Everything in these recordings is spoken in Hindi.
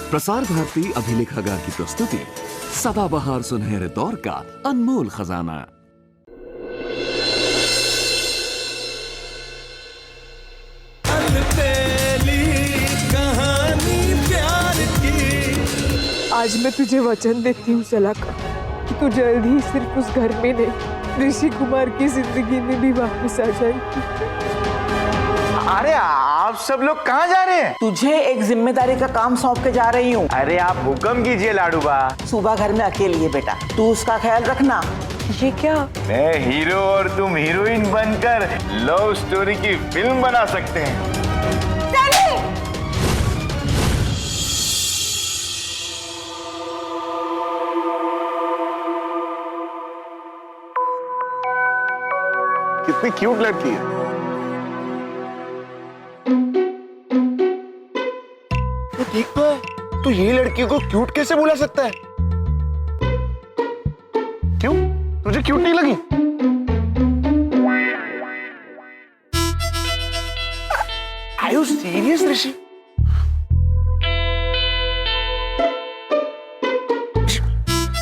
प्रसार भारती अभिलेखागार की प्रस्तुति सदाबहार सुनहरे दौर का अनमोल खजाना। आज मैं तुझे वचन देती हूँ सलाका कि तू जल्द ही सिर्फ उस घर में नहीं, ऋषि कुमार की जिंदगी में भी वापस आ जाएगी। अरे आप सब लोग कहाँ जा रहे हैं? तुझे एक जिम्मेदारी का काम सौंप के जा रही हूँ। अरे आप हुक्म कीजिए लाडूबा। सुबह घर में अकेली है बेटा, तू उसका ख्याल रखना। ये क्या? मैं हीरो और तुम हीरोइन बनकर लव स्टोरी की फिल्म बना सकते हैं। कितनी क्यूट लड़की है। तो देख तो ये लड़की को क्यूट कैसे बुला सकता है? क्यों? तुझे क्यूट नहीं लगी? Are you serious, ऋषि?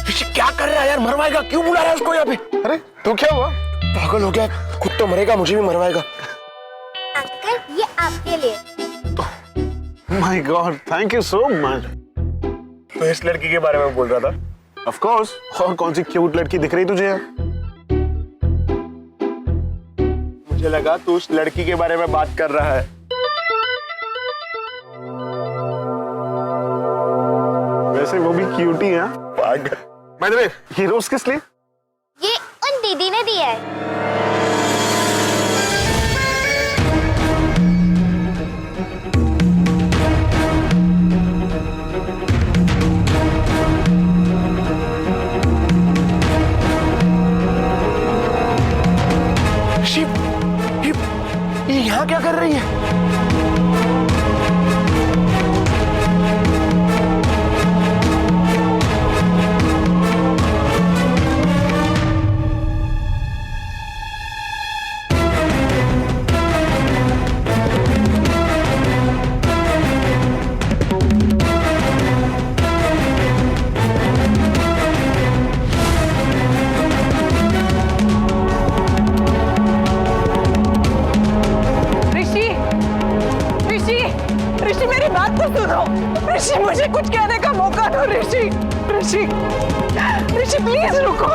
ऋषि क्या कर रहा है यार? मरवाएगा? क्यों बुला रहा है उसको यहाँ पे? अरे तो क्या हुआ? पागल हो गया, खुद तो मरेगा, मुझे भी मरवाएगा। अंकल ये आपके लिए। My God, thank you so much. तो इस लड़की के बारे में बोल रहा था? Of course. और कौन सी क्यूट लड़की दिख रही तुझे? मुझे लगा तू उस लड़की के बारे में बात कर रहा है। वैसे वो भी क्यूट ही है। पागल। By the way, ये रोज किस लिए? ये उन दीदी ने दिया है। ये यहाँ क्या कर रही है? ऋषि मुझे कुछ कहने का मौका दो। ऋषि ऋषि ऋषि प्लीज रुको।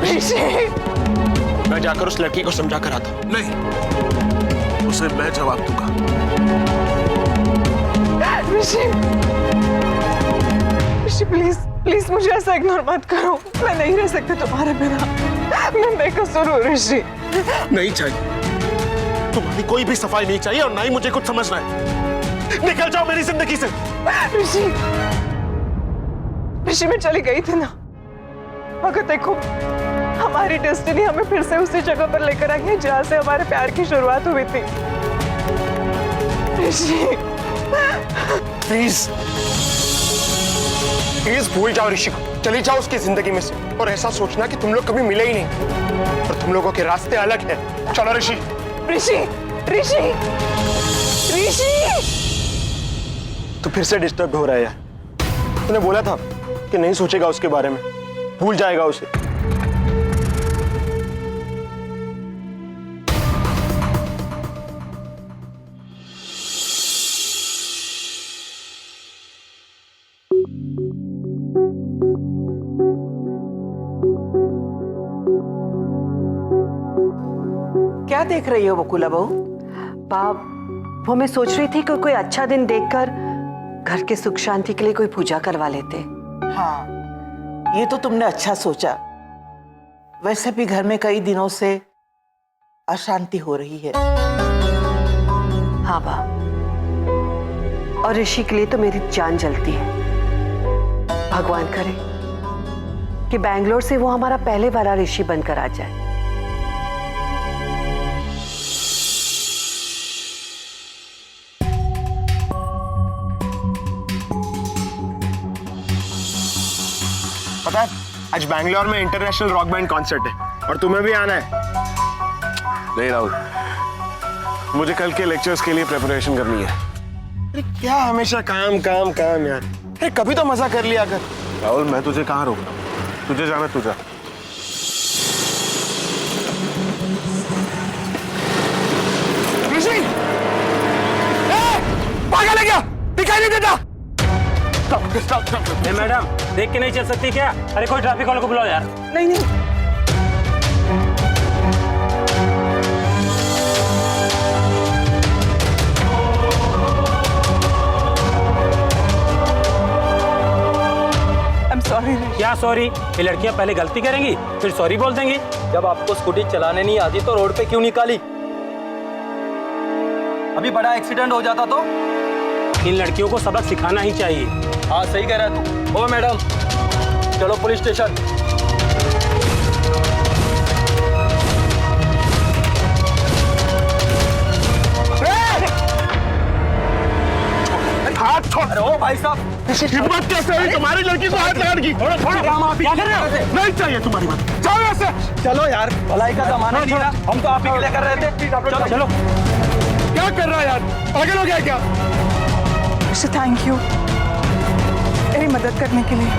ऋषि मैं जाकर उस लड़की को समझा कर आता। नहीं, उसे मैं जवाब दूंगा। ऋषि ऋषि प्लीज प्लीज मुझे ऐसा इग्नोर मत करो। मैं नहीं रह सकती तुम्हारे बिना। मैं बेकसूर हूँ ऋषि। नहीं चाहिए, तुम्हारी कोई भी सफाई नहीं चाहिए और ना ही मुझे कुछ समझना है। निकल जाओ मेरी जिंदगी से। ऋषि ऋषि मैं चली गई थी ना, मगर देखो हमारी डेस्टिनी हमें फिर से उसी जगह पर लेकर आई है जहाँ से हमारे प्यार की शुरुआत हुई थी। ऋषि प्लीज प्लीज भूल जाओ ऋषि को, चली जाओ उसकी जिंदगी में से और ऐसा सोचना कि तुम लोग कभी मिले ही नहीं और तुम लोगों के रास्ते अलग हैं। चलो ऋषि। ऋषि ऋषि ऋषि तो फिर से डिस्टर्ब हो रहा है यार। तूने बोला था कि नहीं सोचेगा उसके बारे में, भूल जाएगा उसे। क्या देख रही हो बकुला बहू? बाप, वो मैं सोच रही थी कि कोई अच्छा दिन देखकर घर के सुख शांति के लिए कोई पूजा करवा लेते। हाँ, ये तो तुमने अच्छा सोचा। वैसे भी घर में कई दिनों से अशांति हो रही है। हाँ बाप, और ऋषि के लिए तो मेरी जान जलती है। भगवान करे कि बैंगलोर से वो हमारा पहले वाला ऋषि बनकर आ जाए। पता है आज बैंगलोर में इंटरनेशनल रॉक बैंड कॉन्सर्ट है और तुम्हें भी आना है। नहीं राहुल, मुझे कल के लेक्चर्स के लिए प्रिपरेशन करनी है। अरे क्या हमेशा काम काम काम यार। अरे कभी तो मजा कर लिया कर। राहुल मैं तुझे कहाँ रोक रहा हूँ, तुझे जाना तुझा। ऋषि पागल है क्या, दिखाई नहीं देता? मैडम देख के नहीं चल सकती क्या? अरे कोई ट्रैफिक वाले को बुलाओ यार। नहीं नहीं, सॉरी। क्या सॉरी? ये लड़कियां पहले गलती करेंगी फिर सॉरी बोल देंगी। जब आपको स्कूटी चलाने नहीं आती तो रोड पे क्यों निकाली? अभी बड़ा एक्सीडेंट हो जाता तो? इन लड़कियों को सबक सिखाना ही चाहिए। हाँ सही कह रहा है तू। ओ मैडम चलो पुलिस स्टेशन। हाथ छोड़। अरे ओ भाई साहब, हिम्मत कैसे हुई तुम्हारी लड़की को हाथ लगाने की? क्या कर रहे हो? नहीं चाहिए तुम्हारी बात, जाओ यहाँ से। चलो यार, भलाई का जमाना नहीं रहा, हम तो आप ही के लिए कर रहे थे। चलो चलो। क्या कर रहा है यार, पागल हो गया क्या? थैंक यू मेरी मदद करने के लिए।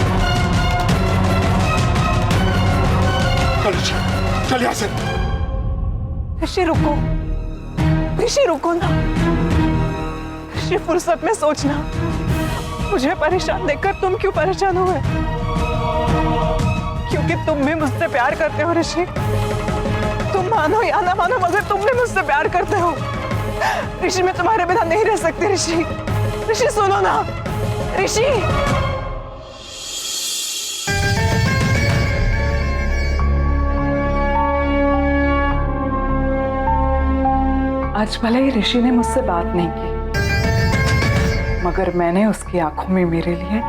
चल यहाँ से। ऋषि रुको, ऋषि रुको ना। ऋषि फुर्सत में सोचना, मुझे परेशान देखकर तुम क्यों परेशान हुए? क्योंकि तुम भी मुझसे प्यार करते हो ऋषि। तुम मानो या ना मानो मगर तुम भी मुझसे प्यार करते हो। ऋषि मैं तुम्हारे बिना नहीं रह सकती। ऋषि, ऋषि सुनो ना ऋषि। आज भले ही ऋषि ने मुझसे बात नहीं की, मगर मैंने उसकी आंखों में मेरे लिए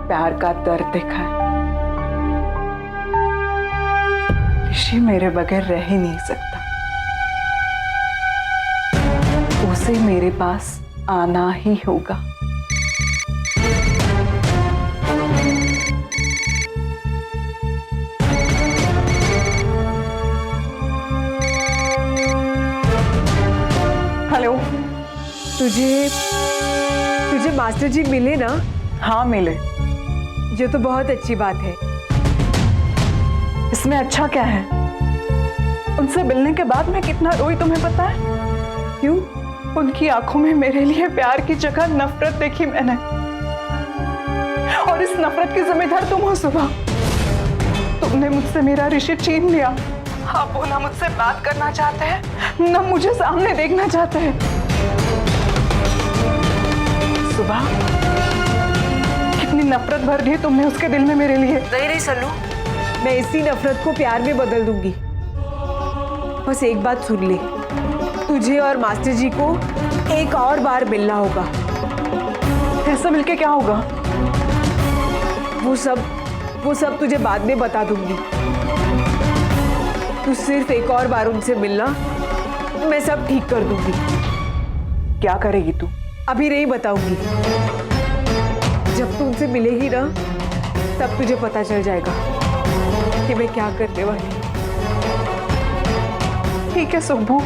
प्यार का दर्द देखा है। ऋषि मेरे बगैर रह ही नहीं सकता। उसे मेरे पास आना ही होगा। हेलो, तुझे मास्टर जी मिले ना? हाँ मिले। जो तो बहुत अच्छी बात है। इसमें अच्छा क्या है? उनसे मिलने के बाद मैं कितना रोई तुम्हें पता है? क्यों? उनकी आंखों में मेरे लिए प्यार की जगह नफरत देखी मैंने, और इस नफरत की जिम्मेदार तुम हो सुबह। तुमने मुझसे मेरा ऋषि छीन लिया। हाँ, वो ना मुझसे बात करना चाहते हैं ना मुझे सामने देखना चाहते हैं। सुबह कितनी नफरत भर दी तुमने उसके दिल में मेरे लिए। नहीं सल्लू, मैं इसी नफरत को प्यार में बदल दूंगी। बस एक बात सुन ले, तुझे और मास्टर जी को एक और बार मिलना होगा। ऐसा मिलके क्या होगा? वो सब तुझे बाद में बता दूंगी। तू सिर्फ एक और बार उनसे मिलना, मैं सब ठीक कर दूंगी। क्या करेगी तू? अभी नहीं बताऊंगी। जब तू उनसे मिलेगी ना, तब तुझे पता चल जाएगा कि मैं क्या करने वाली हूँ। ठीक है सुब्बू।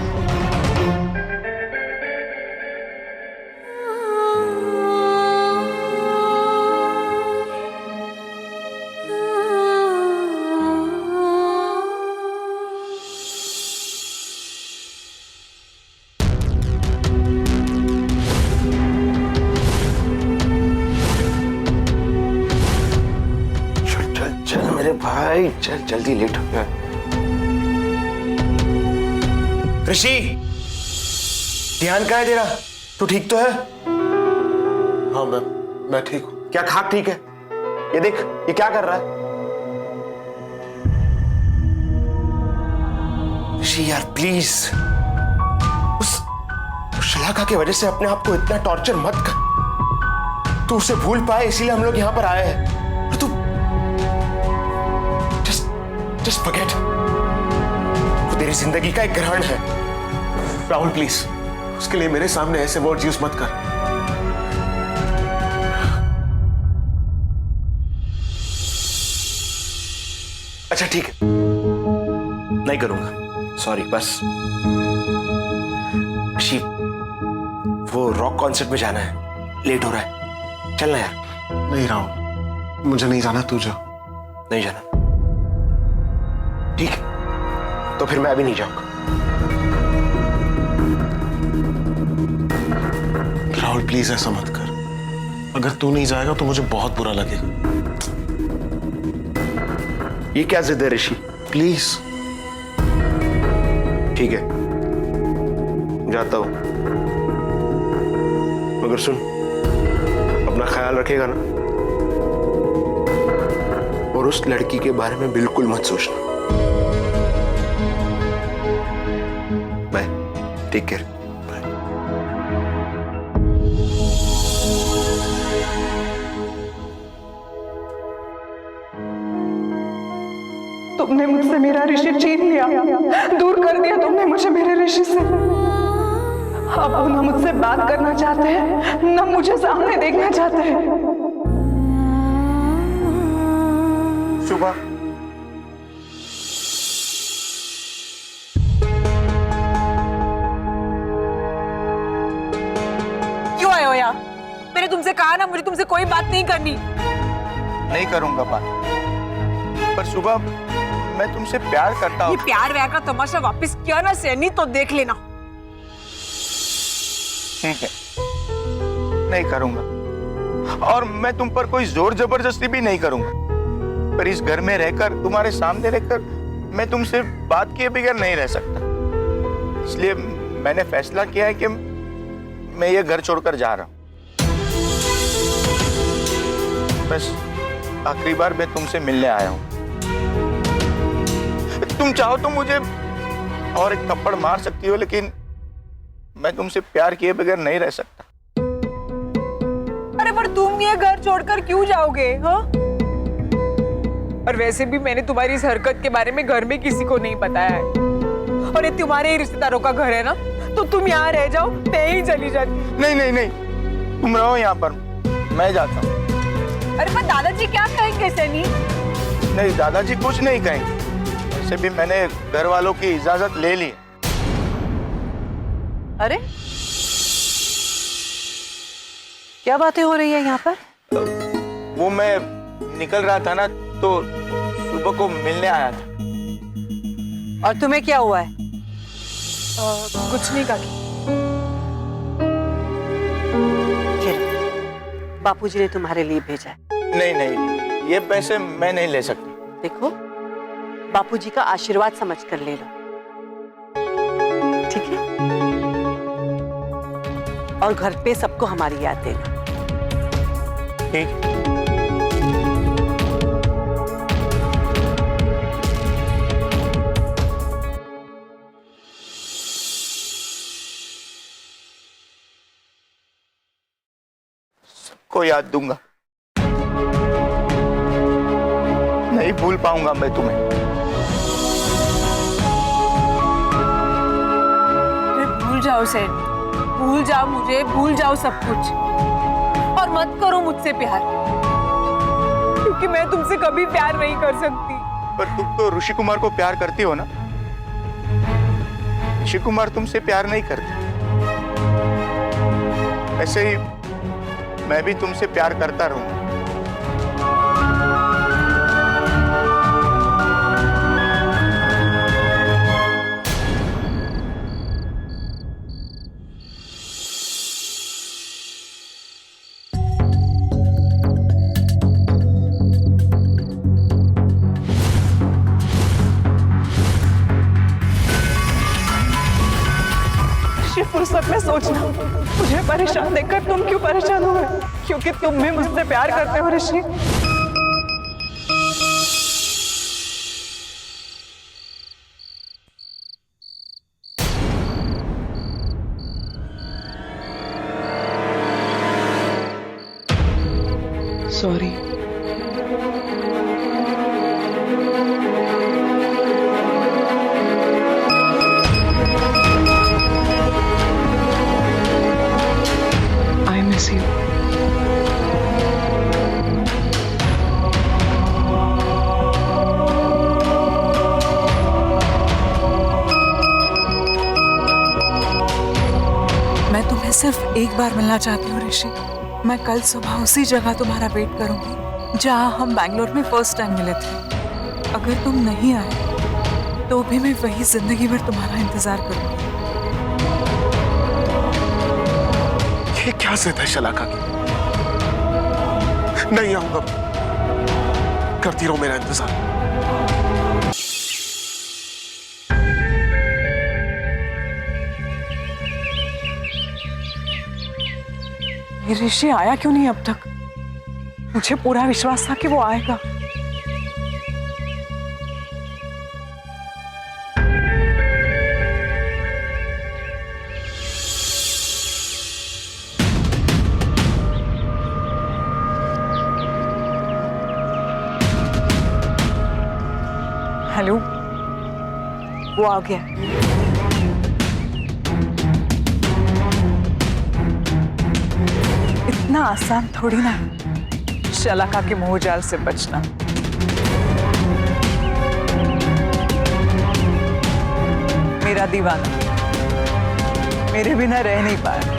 भाई चल जल्दी, लेट हो गया। ऋषि, ध्यान कहाँ है तेरा? तू ठीक तो है? हाँ मैं ठीक हूँ। क्या खाक ठीक है? ये देख, ये क्या कर रहा है? ऋषि यार प्लीज, उस शलाका की वजह से अपने आप को इतना टॉर्चर मत कर। तू उसे भूल पाए इसीलिए हम लोग यहाँ पर आए हैं। Just forget. वो तेरी जिंदगी का एक ग्रहण है। राहुल प्लीज, उसके लिए मेरे सामने ऐसे वर्ड्स यूज मत कर। अच्छा ठीक है, नहीं करूंगा, सॉरी। बस शी, वो रॉक कॉन्सर्ट में जाना है, लेट हो रहा है। चलना यार। नहीं राहुल, मुझे नहीं जाना, तू जा। नहीं जाना? ठीक है, तो फिर मैं अभी नहीं जाऊंगा। राहुल प्लीज ऐसा मत कर। अगर तू नहीं जाएगा तो मुझे बहुत बुरा लगेगा। ये क्या जिद है ऋषि? प्लीज। ठीक है, जाता हूं, मगर सुन, अपना ख्याल रखेगा ना, और उस लड़की के बारे में बिल्कुल मत सोचना। Bye, take care. तुमने मुझसे मेरा ऋषि छीन लिया, दूर कर दिया तुमने मुझे मेरे ऋषि से। अब वो न मुझसे बात करना चाहते हैं, न मुझे सामने देखना चाहते हैं। सुबह क्यों आए हो यहाँ? मैंने तुमसे कहा ना, मुझे तुमसे कोई बात नहीं करनी। नहीं करूंगा बात, पर सुबह मैं तुमसे प्यार करता हूँ। ये प्यार व्यार का तमाशा वापस किया ना सैनी तो देख लेना। ठीक है, नहीं करूंगा, और मैं तुम पर कोई जोर जबरदस्ती भी नहीं करूंगा, पर इस घर में रहकर, तुम्हारे सामने रहकर मैं तुमसे बात किए बगैर नहीं रह सकता। इसलिए मैंने फैसला किया है कि मैं ये घर छोड़कर जा रहा हूं। बस आखिरी बार मैं तुमसे मिलने आया हूं। तुम चाहो तो मुझे और एक थप्पड़ मार सकती हो, लेकिन मैं तुमसे प्यार किए बगैर नहीं रह सकता। अरे पर तुम ये घर छोड़कर क्यों जाओगे? हाँ? और वैसे भी मैंने तुम्हारी इस हरकत के बारे में घर में किसी को नहीं बताया है, और ये तुम्हारे ही रिश्तेदारों का घर है ना, तो तुम यहाँ रह जाओ, मैं ही चली जाती। नहीं नहीं नहीं, तुम रहो यहाँ पर, मैं जाता हूँ। अरे पर दादाजी क्या कहेंगे सैनी? नहीं, दादाजी कुछ नहीं कहेंगे, वैसे भी मैंने घर वालों की इजाजत ले ली। अरे क्या बातें हो रही है यहाँ पर? वो मैं निकल रहा था ना, तो सुबह को मिलने आया था। और तुम्हें क्या हुआ है? कुछ नहीं काकी। बापूजी ने तुम्हारे लिए भेजा है। नहीं नहीं, ये पैसे मैं नहीं ले सकती। देखो, बापूजी का आशीर्वाद समझ कर ले लो, ठीक है? और घर पे सबको हमारी याद देना। ठीक। सबको याद दूंगा, नहीं भूल पाऊंगा मैं तुम्हें। भूल जाओ सैनी, भूल जाओ मुझे, भूल जाओ सब कुछ, और मत करो मुझसे प्यार, क्योंकि मैं तुमसे कभी प्यार नहीं कर सकती। पर तुम तो ऋषि कुमार को प्यार करती हो ना? ऋषि कुमार तुमसे प्यार नहीं करते। ऐसे ही मैं भी तुमसे प्यार करता रहूंगा। फुर्सत में सोचना, मुझे परेशान देखकर तुम क्यों परेशान हुए? क्योंकि तुम भी मुझसे प्यार करते हो ऋषि। सॉरी। मैं तुम्हें सिर्फ एक बार मिलना चाहती हूँ ऋषि। मैं कल सुबह उसी जगह तुम्हारा वेट करूंगी जहां हम बैंगलोर में फर्स्ट टाइम मिले थे। अगर तुम नहीं आए तो भी मैं वही जिंदगी भर तुम्हारा इंतजार करूंगी। ये क्या जिद है शलाका की? नहीं आऊंगा, करती रहो मेरा इंतजार। ये ऋषि आया क्यों नहीं अब तक? मुझे पूरा विश्वास था कि वो आएगा। हेलो, वो आ गया। इतना आसान थोड़ी ना शलाका के मोहजाल से बचना। मेरा दीवाना मेरे बिना रह नहीं पाया।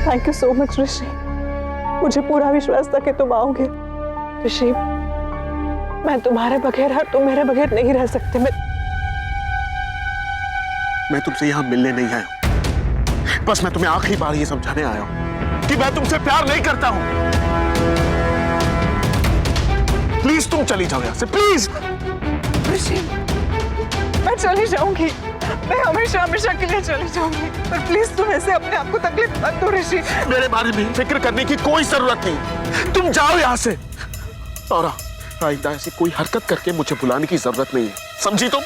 थैंक यू सो मच ऋषि। मुझे पूरा विश्वास था कि तुम आओगे। ऋषि, मैं तुम्हारे बगैर और तुम मेरे बगैर नहीं रह सकते। मैं तुमसे यहां मिलने नहीं आया हूं, बस मैं तुम्हें आखिरी बार ये समझाने आया हूं कि मैं तुमसे प्यार नहीं करता हूं। प्लीज तुम चली जाओ यहां से, प्लीज। ऋषि, मैं चली जाऊंगी, मैं हमेशा हमेशा के लिए चली जाऊंगी, पर प्लीज तुम ऐसे अपने आप को तकलीफ मत दो ऋषि। मेरे बारे में फिक्र करने की कोई जरूरत नहीं, तुम जाओ यहां से। और आइंदा ऐसी कोई हरकत करके मुझे बुलाने की जरूरत नहीं है, समझी तुम?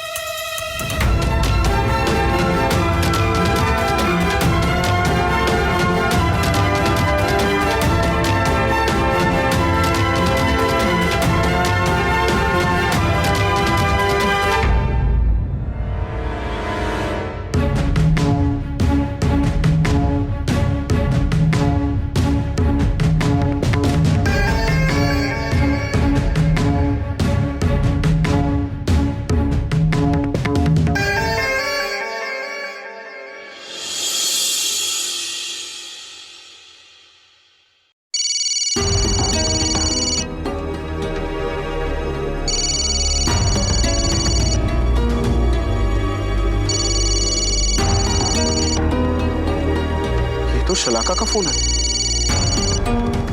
तो शलाका का फोन है,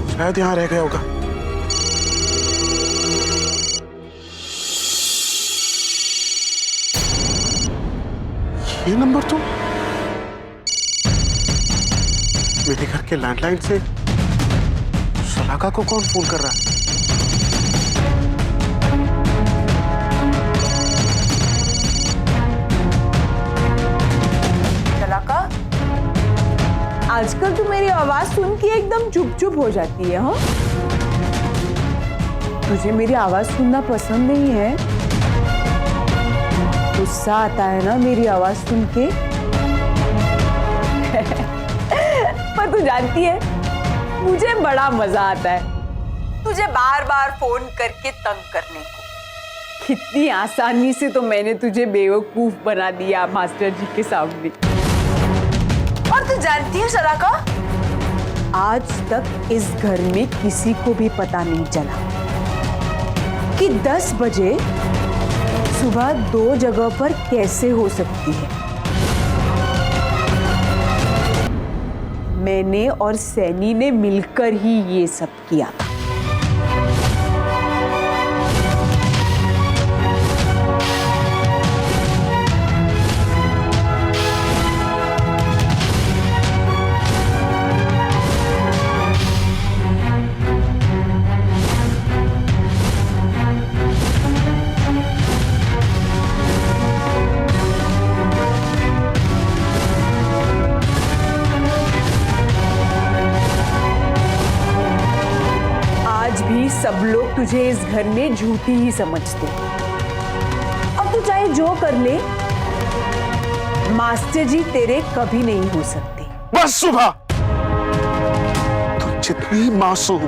शायद यहां रह गया होगा। ये नंबर तो मेरे घर के लैंडलाइन से शलाका को कौन फोन कर रहा है? शलाका, आजकल तू मेरी आवाज सुन के एकदम चुप चुप हो जाती है। हाँ, तुझे मेरी आवाज सुनना पसंद नहीं है? गुस्सा आता है ना मेरी आवाज सुन के? पर तू जानती है, मुझे बड़ा मजा आता है तुझे बार बार फोन करके तंग करने को। कितनी आसानी से तो मैंने तुझे बेवकूफ बना दिया मास्टर जी के सामने। और तू जानती है शलाका, आज तक इस घर में किसी को भी पता नहीं चला कि 10 बजे सुबह 2 जगह पर कैसे हो सकती है। मैंने और सैनी ने मिलकर ही ये सब किया। अब लोग तुझे इस घर में झूठी ही समझते। अब तू चाहे जो कर ले, मास्टर जी तेरे कभी नहीं हो सकते। बस सुबह, तुम जितनी मासूम,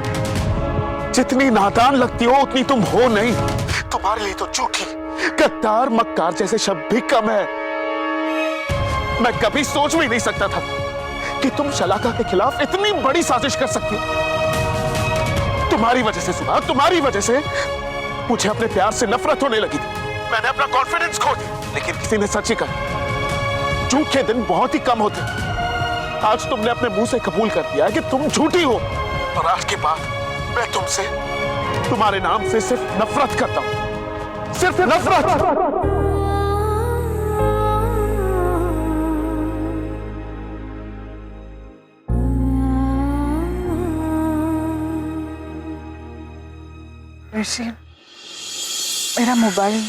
जितनी नादान लगती हो उतनी तुम हो नहीं। तुम्हारे लिए तो झूठी, गद्दार, मक्कार जैसे शब्द भी कम है। मैं कभी सोच भी नहीं सकता था कि तुम शलाका के खिलाफ इतनी बड़ी साजिश कर सकती हो। तुम्हारी वजह से सुबह, तुम्हारी वजह से मुझे अपने प्यार से नफरत होने लगी थी। मैंने अपना कॉन्फिडेंस खो दिया। लेकिन किसी ने सच ही कहा, झूठ के दिन बहुत ही कम होते। आज तुमने अपने मुंह से कबूल कर दिया है कि तुम झूठी हो, और आज के बाद मैं तुमसे, तुम्हारे नाम से सिर्फ नफरत करता हूं, सिर्फ नफरत। ऋषि, मेरा मोबाइल।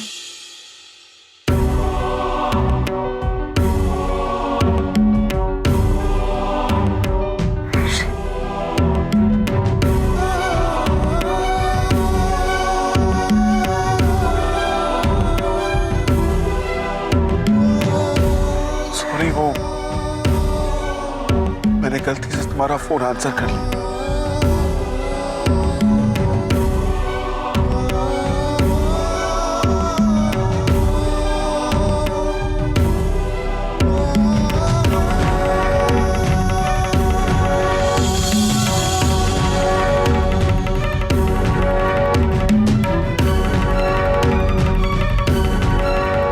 सॉरी, वो मैंने गलती से तुम्हारा फोन आंसर कर लिया।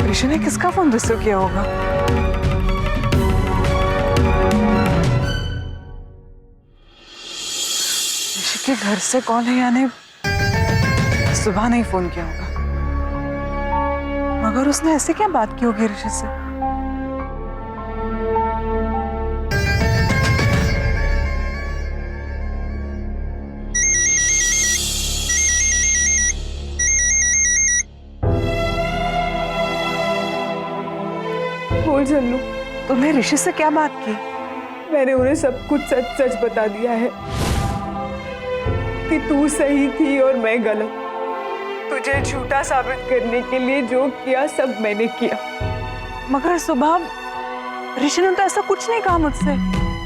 ऋषि ने किसका फोन रिसीव किया होगा? ऋषि के घर से कॉल है, यानी सुबह नहीं फोन किया होगा। मगर उसने ऐसे क्या बात की होगी ऋषि से? बोल जल्लू, तुमने ऋषि से क्या बात की? मैंने उन्हें सब कुछ सच सच बता दिया है कि तू सही थी और मैं गलत। तुझे झूठा साबित करने के लिए जो किया सब मैंने किया। मगर सुबह ऋषि ने तो ऐसा कुछ नहीं कहा मुझसे,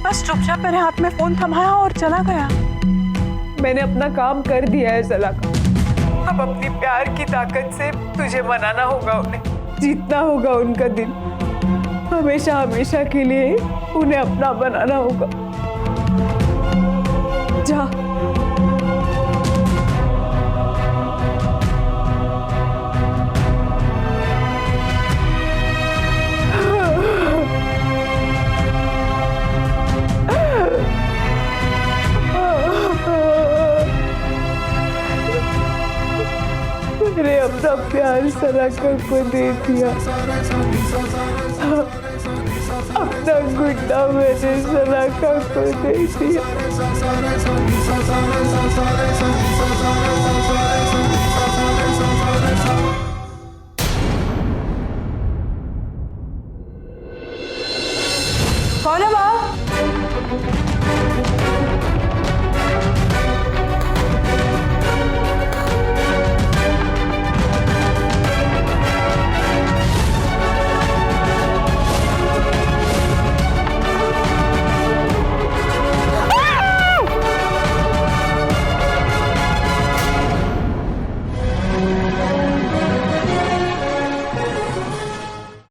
बस चुपचाप मेरे हाथ में फोन थमाया और चला गया। मैंने अपना काम कर दिया है सलाका। अब अपनी प्यार की ताकत से तुझे मनाना होगा उन्हें, जीतना होगा उनका दिल, हमेशा हमेशा के लिए उन्हें अपना बनाना होगा। जा। मैंने अपना प्यार सलाका को दे दिया, अपना गुड्डा मैंने सलाका को दे दिया। कौन है बाप?